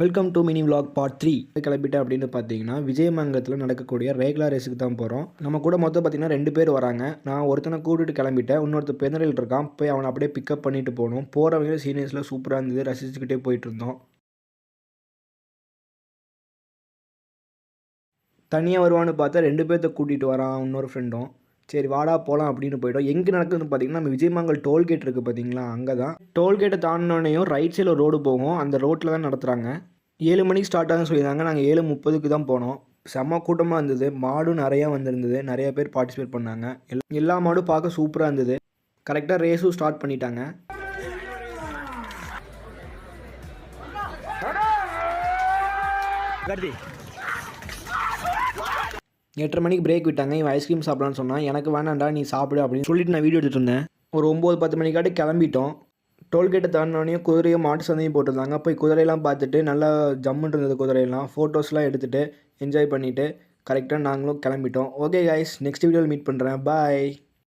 Welcome to mini vlog part 3 கிளம்பிட்டேன் அப்படின்னு பார்த்தீங்கன்னா விஜயமங்கலத்தில் நடக்கக்கூடிய ரேகுலர் ரேஸுக்கு தான் போகிறோம். நம்ம கூட மொத்தம் பார்த்தீங்கன்னா 2 பேர் வராங்க. நான் ஒருத்தனை கூட்டிட்டு கிளம்பிட்டேன், இன்னொருத்தர் பெருநறையில் இருக்கான். போய் அவனை அப்படியே பிக்கப் பண்ணிட்டு போகணும். போகிறவங்க சீனியர்ஸில் சூப்பராக இருந்தது, ரசிச்சுக்கிட்டே போயிட்டு இருந்தோம். தனியாக வருவான்னு பார்த்தா 2 பேர்த்த கூட்டிகிட்டு வரான் இன்னொரு ஃப்ரெண்டும். சரி வாடா போகலாம் அப்படின்னு போயிட்டோம். எங்கே நடக்குதுன்னு பார்த்தீங்கன்னா நம்ம விஜயமங்கல் டோல்கேட் இருக்குது பார்த்தீங்களா, அங்கே தான். டோல்கேட்டை தாண்டினோடனையும் ரைட் சைடில் ஒரு ரோடு போகும், அந்த ரோட்டில் தான் நடத்துகிறாங்க. 7 மணிக்கு ஸ்டார்ட் ஆகுன்னு சொல்லியிருந்தாங்க. நாங்கள் 7:30க்கு தான் போனோம். செம்ம கூட்டமாக இருந்தது, மாடும் நிறையா வந்திருந்தது, நிறைய பேர் பார்ட்டிசிபேட் பண்ணாங்க. எல்லா மாடும் பார்க்க சூப்பராக இருந்தது. கரெக்டாக ரேஸும் ஸ்டார்ட் பண்ணிட்டாங்க. கருதி 8:30 மணிக்கு பிரேக் விட்டாங்க. இவன் ஐஸ்கிரீம் சாப்பிடலான்னு சொன்னான். எனக்கு வேணாண்டா, நீ சாப்பிடு அப்படின்னு சொல்லிட்டு நான் வீடியோ எடுத்துகிட்டு இருந்தேன். ஒரு 9-10 மணிக்காட்டி கிளம்பிட்டோம். டோல்கேட்டை தாண்டினோடனே குதிரையும் மாட்டு சந்தையும் போட்டிருந்தாங்க. போய் குதிரையெல்லாம் பார்த்துட்டு நல்லா ஜம்முன்னு இருந்தது. குதிரையெல்லாம் ஃபோட்டோஸ்லாம் எடுத்துகிட்டு என்ஜாய் பண்ணிவிட்டு கரெக்டாக நாங்களும் கிளம்பிட்டோம். ஓகே கைஸ், நெக்ஸ்ட் வீடியோவில் மீட் பண்ணுறேன். பாய்.